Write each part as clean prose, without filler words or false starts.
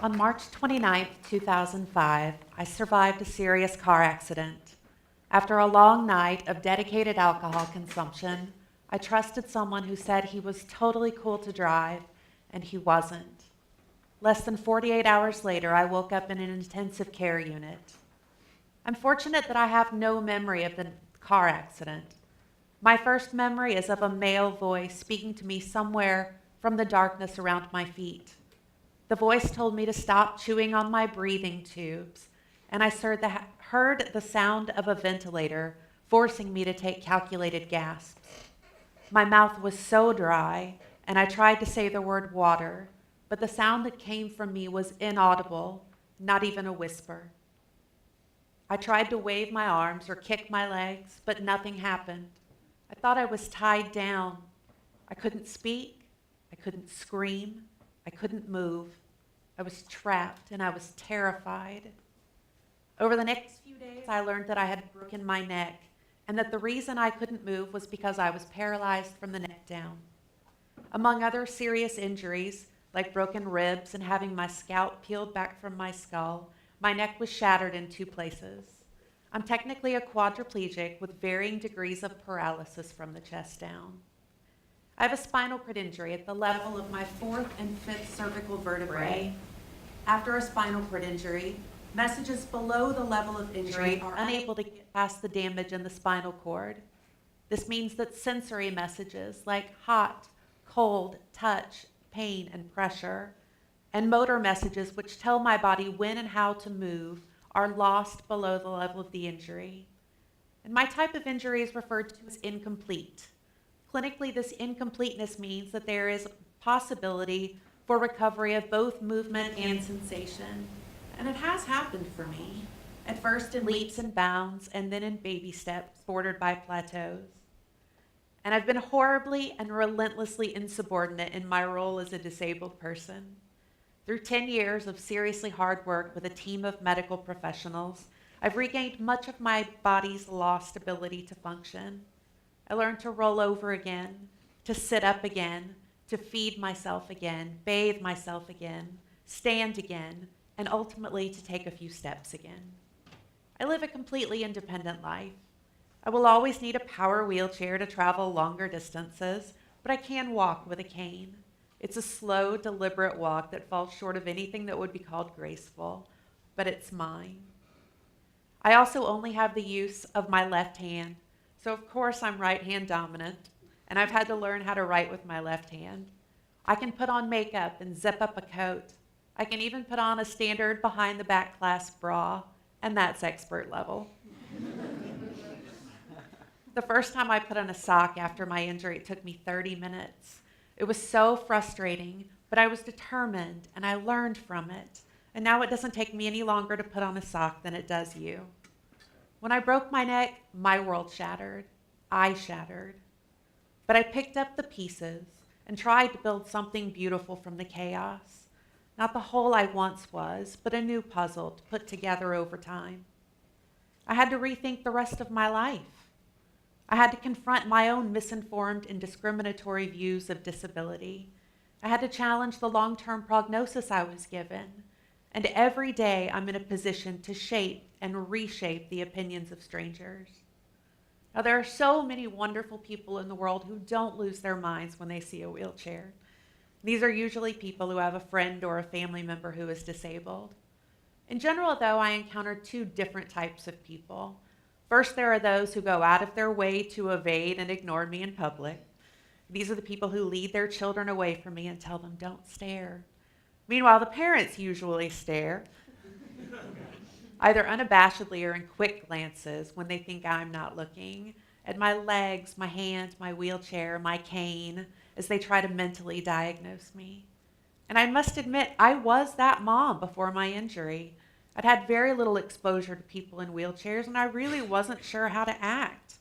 On March 29, 2005, I survived a serious car accident. After a long night of dedicated alcohol consumption, I trusted someone who said he was totally cool to drive, and he wasn't. Less than 48 hours later, I woke up in an intensive care unit. I'm fortunate that I have no memory of the car accident. My first memory is of a male voice speaking to me somewhere from the darkness around my feet. The voice told me to stop chewing on my breathing tubes, and I heard the sound of a ventilator forcing me to take calculated gasps. My mouth was so dry, and I tried to say the word water, but the sound that came from me was inaudible, not even a whisper. I tried to wave my arms or kick my legs, but nothing happened. I thought I was tied down. I couldn't speak, I couldn't scream, I couldn't move. I was trapped and I was terrified. Over the next few days, I learned that I had broken my neck and that the reason I couldn't move was because I was paralyzed from the neck down. Among other serious injuries, like broken ribs and having my scalp peeled back from my skull, my neck was shattered in 2 places. I'm technically a quadriplegic with varying degrees of paralysis from the chest down. I have a spinal cord injury at the level of my 4th and 5th cervical vertebrae. After a spinal cord injury, messages below the level of injury are unable to get past the damage in the spinal cord. This means that sensory messages like hot, cold, touch, pain, and pressure, and motor messages which tell my body when and how to move are lost below the level of the injury. And my type of injury is referred to as incomplete. Clinically, this incompleteness means that there is a possibility for recovery of both movement and sensation. And it has happened for me, at first in leaps and bounds, and then in baby steps bordered by plateaus. And I've been horribly and relentlessly insubordinate in my role as a disabled person. Through 10 years of seriously hard work with a team of medical professionals, I've regained much of my body's lost ability to function. I learned to roll over again, to sit up again, to feed myself again, bathe myself again, stand again, and ultimately to take a few steps again. I live a completely independent life. I will always need a power wheelchair to travel longer distances, but I can walk with a cane. It's a slow, deliberate walk that falls short of anything that would be called graceful, but it's mine. I also only have the use of my left hand, so of course I'm right hand dominant, and I've had to learn how to write with my left hand. I can put on makeup and zip up a coat. I can even put on a standard behind the back clasp bra, and that's expert level. The first time I put on a sock after my injury, it took me 30 minutes. It was so frustrating, but I was determined and I learned from it. And now it doesn't take me any longer to put on a sock than it does you. When I broke my neck, my world shattered. I shattered. But I picked up the pieces and tried to build something beautiful from the chaos. Not the whole I once was, but a new puzzle to put together over time. I had to rethink the rest of my life. I had to confront my own misinformed and discriminatory views of disability. I had to challenge the long-term prognosis I was given. And every day I'm in a position to shape and reshape the opinions of strangers. Now, there are so many wonderful people in the world who don't lose their minds when they see a wheelchair. These are usually people who have a friend or a family member who is disabled. In general, though, I encounter 2 different types of people. First, there are those who go out of their way to evade and ignore me in public. These are the people who lead their children away from me and tell them, "Don't stare." Meanwhile, the parents usually stare, either unabashedly or in quick glances when they think I'm not looking, at my legs, my hands, my wheelchair, my cane, as they try to mentally diagnose me. And I must admit, I was that mom before my injury. I'd had very little exposure to people in wheelchairs, and I really wasn't sure how to act.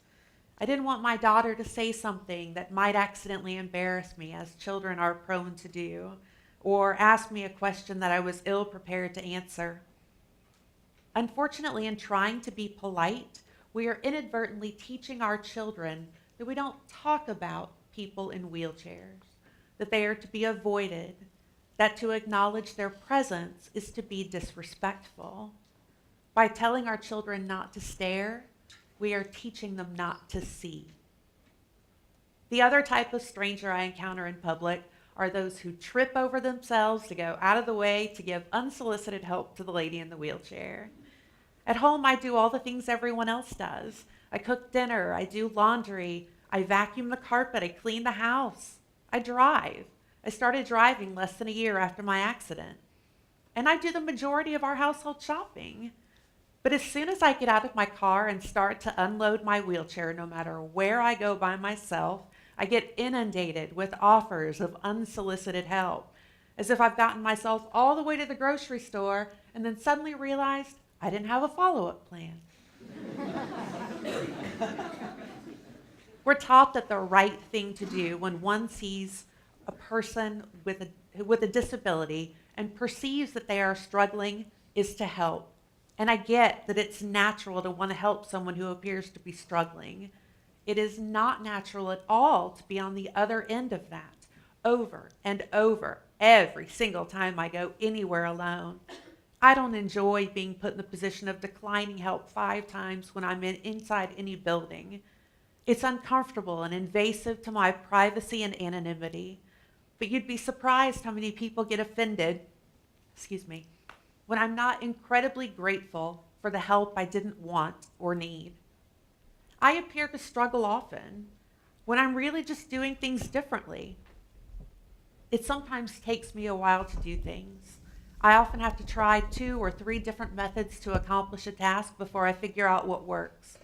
I didn't want my daughter to say something that might accidentally embarrass me, as children are prone to do, or ask me a question that I was ill prepared to answer. Unfortunately, in trying to be polite, we are inadvertently teaching our children that we don't talk about people in wheelchairs, that they are to be avoided, that to acknowledge their presence is to be disrespectful. By telling our children not to stare, we are teaching them not to see. The other type of stranger I encounter in public are those who trip over themselves to go out of the way to give unsolicited help to the lady in the wheelchair. At home, I do all the things everyone else does. I cook dinner, I do laundry, I vacuum the carpet, I clean the house. I drive. I started driving less than a year after my accident. And I do the majority of our household shopping. But as soon as I get out of my car and start to unload my wheelchair, no matter where I go by myself, I get inundated with offers of unsolicited help, as if I've gotten myself all the way to the grocery store and then suddenly realized I didn't have a follow-up plan. We're taught that the right thing to do when one sees a person with a disability and perceives that they are struggling is to help. And I get that it's natural to want to help someone who appears to be struggling. It is not natural at all to be on the other end of that, over and over, every single time I go anywhere alone. I don't enjoy being put in the position of declining help 5 times when I'm inside any building. It's uncomfortable and invasive to my privacy and anonymity. But you'd be surprised how many people get offended, when I'm not incredibly grateful for the help I didn't want or need. I appear to struggle often when I'm really just doing things differently. It sometimes takes me a while to do things. I often have to try 2 or 3 different methods to accomplish a task before I figure out what works.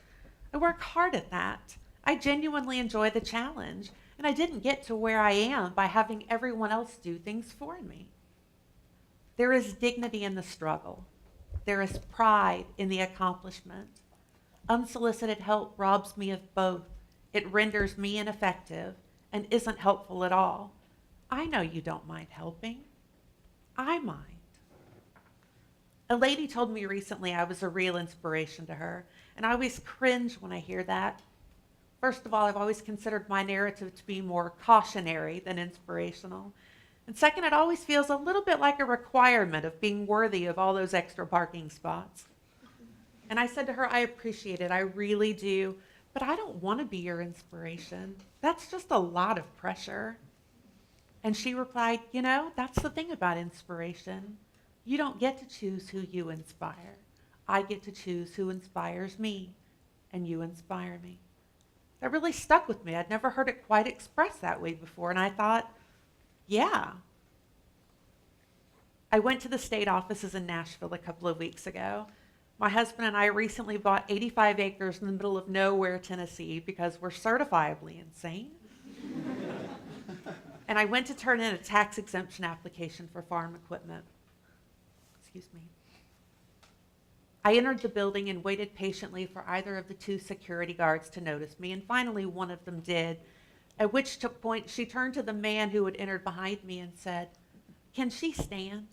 I work hard at that. I genuinely enjoy the challenge, and I didn't get to where I am by having everyone else do things for me. There is dignity in the struggle. There is pride in the accomplishment. Unsolicited help robs me of both. It renders me ineffective and isn't helpful at all. I know you don't mind helping. I mind. A lady told me recently I was a real inspiration to her, and I always cringe when I hear that. First of all, I've always considered my narrative to be more cautionary than inspirational. And second, it always feels a little bit like a requirement of being worthy of all those extra parking spots. And I said to her, I appreciate it, I really do, but I don't want to be your inspiration. That's just a lot of pressure. And she replied, that's the thing about inspiration. You don't get to choose who you inspire. I get to choose who inspires me, and you inspire me. That really stuck with me. I'd never heard it quite expressed that way before, and I thought, yeah. I went to the state offices in Nashville a couple of weeks ago. My husband and I recently bought 85 acres in the middle of nowhere, Tennessee, because we're certifiably insane. And I went to turn in a tax exemption application for farm equipment. I entered the building and waited patiently for either of the 2 security guards to notice me, and finally one of them did, at which point she turned to the man who had entered behind me and said, "Can she stand?"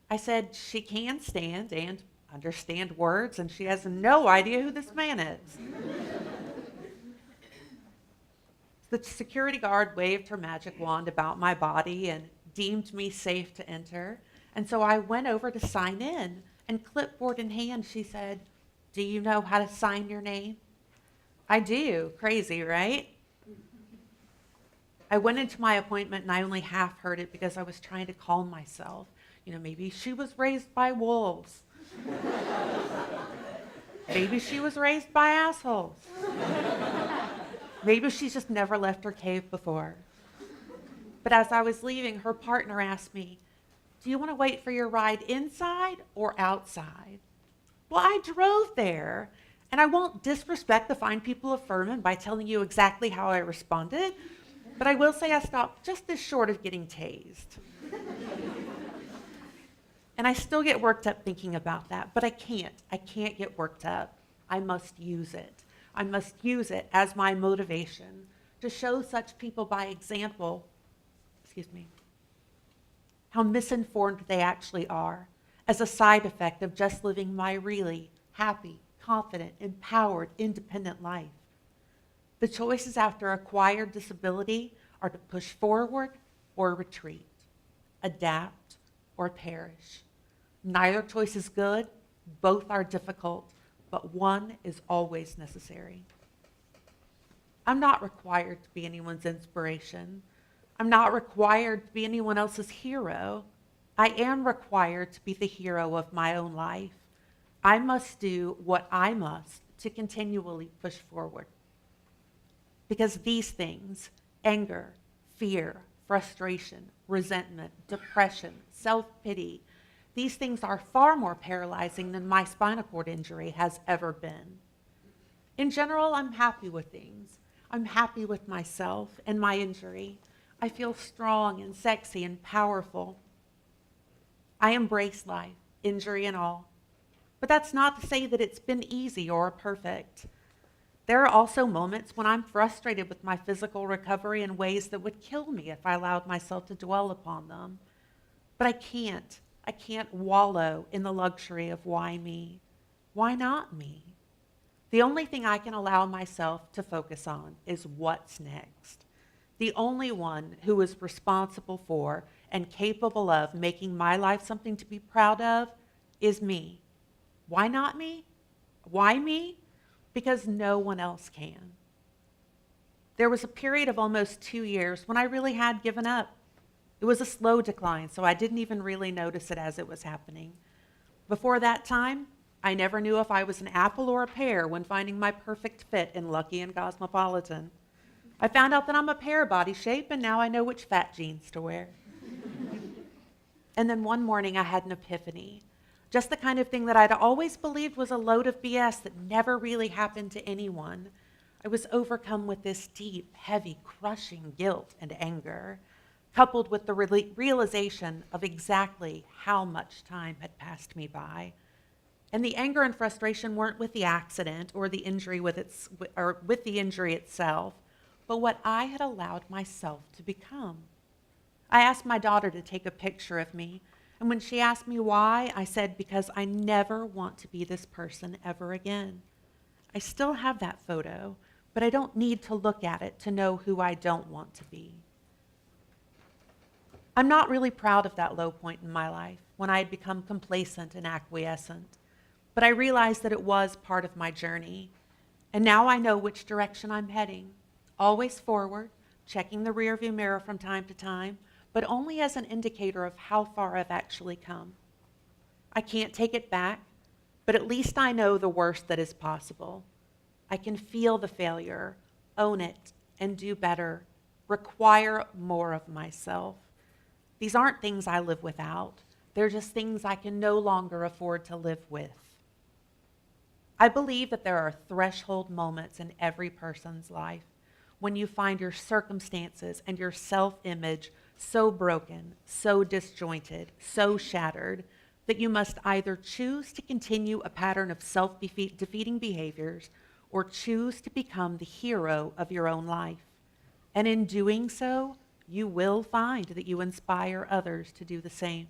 I said, "She can stand and understand words, and she has no idea who this man is." The security guard waved her magic wand about my body and deemed me safe to enter. And so I went over to sign in, and clipboard in hand, she said, "Do you know how to sign your name?" I do. Crazy, right? I went into my appointment and I only half heard it because I was trying to calm myself. Maybe she was raised by wolves. Maybe she was raised by assholes. Maybe she's just never left her cave before. But as I was leaving, her partner asked me, "Do you want to wait for your ride inside or outside?" Well, I drove there, and I won't disrespect the fine people of Furman by telling you exactly how I responded, but I will say I stopped just this short of getting tased. And I still get worked up thinking about that, but I can't. I can't get worked up. I must use it. I must use it as my motivation to show such people by example, how misinformed they actually are as a side effect of just living my really happy, confident, empowered, independent life. The choices after acquired disability are to push forward or retreat. adapt, or perish. Neither choice is good, both are difficult, but one is always necessary. I'm not required to be anyone's inspiration. I'm not required to be anyone else's hero. I am required to be the hero of my own life. I must do what I must to continually push forward. Because these things, anger, fear, frustration, resentment, depression, self-pity, these things are far more paralyzing than my spinal cord injury has ever been. In general, I'm happy with things. I'm happy with myself and my injury. I feel strong and sexy and powerful. I embrace life, injury and all. But that's not to say that it's been easy or perfect. There are also moments when I'm frustrated with my physical recovery in ways that would kill me if I allowed myself to dwell upon them. But I can't. I can't wallow in the luxury of why me? Why not me? The only thing I can allow myself to focus on is what's next. The only one who is responsible for and capable of making my life something to be proud of is me. Why not me? Why me? Because no one else can. There was a period of almost 2 years when I really had given up. It was a slow decline, so I didn't even really notice it as it was happening. Before that time, I never knew if I was an apple or a pear when finding my perfect fit in Lucky and Cosmopolitan. I found out that I'm a pear body shape, and now I know which fat jeans to wear. And then one morning I had an epiphany. Just the kind of thing that I'd always believed was a load of BS that never really happened to anyone. I was overcome with this deep, heavy, crushing guilt and anger, coupled with the realization of exactly how much time had passed me by. And the anger and frustration weren't with the accident or the injury with the injury itself, but what I had allowed myself to become. I asked my daughter to take a picture of me, and when she asked me why, I said, because I never want to be this person ever again. I still have that photo, but I don't need to look at it to know who I don't want to be. I'm not really proud of that low point in my life when I had become complacent and acquiescent, but I realized that it was part of my journey, and now I know which direction I'm heading, always forward, checking the rearview mirror from time to time, but only as an indicator of how far I've actually come. I can't take it back, but at least I know the worst that is possible. I can feel the failure, own it, and do better, require more of myself. These aren't things I live without. They're just things I can no longer afford to live with. I believe that there are threshold moments in every person's life when you find your circumstances and your self-image so broken, so disjointed, so shattered, that you must either choose to continue a pattern of self-defeating behaviors or choose to become the hero of your own life. And in doing so, you will find that you inspire others to do the same.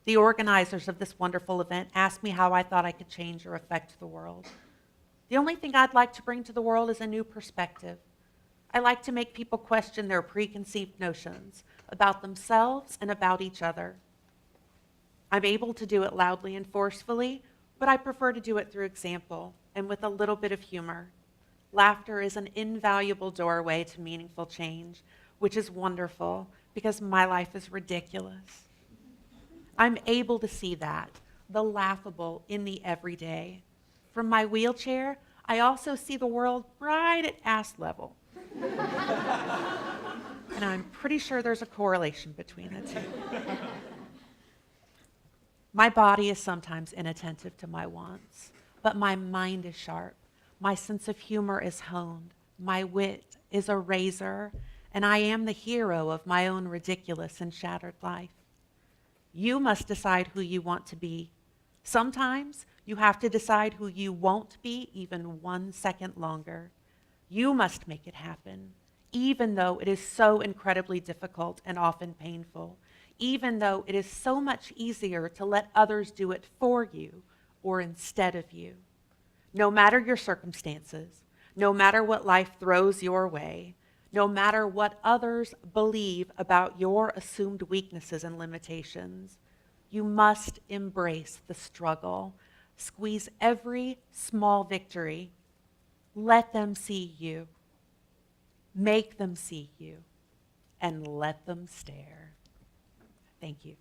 The organizers of this wonderful event asked me how I thought I could change or affect the world. The only thing I'd like to bring to the world is a new perspective. I like to make people question their preconceived notions about themselves and about each other. I'm able to do it loudly and forcefully, but I prefer to do it through example and with a little bit of humor. Laughter is an invaluable doorway to meaningful change, which is wonderful because my life is ridiculous. I'm able to see that, the laughable in the everyday. From my wheelchair, I also see the world right at ass level. And I'm pretty sure there's a correlation between the two. My body is sometimes inattentive to my wants, but my mind is sharp. My sense of humor is honed. My wit is a razor, and I am the hero of my own ridiculous and shattered life. You must decide who you want to be. Sometimes you have to decide who you won't be even 1 second longer. You must make it happen, even though it is so incredibly difficult and often painful, even though it is so much easier to let others do it for you or instead of you. No matter your circumstances, no matter what life throws your way, No matter what others believe about your assumed weaknesses and limitations, you must embrace the struggle. Squeeze every small victory. Let them see you. Make them see you. And let them stare. Thank you.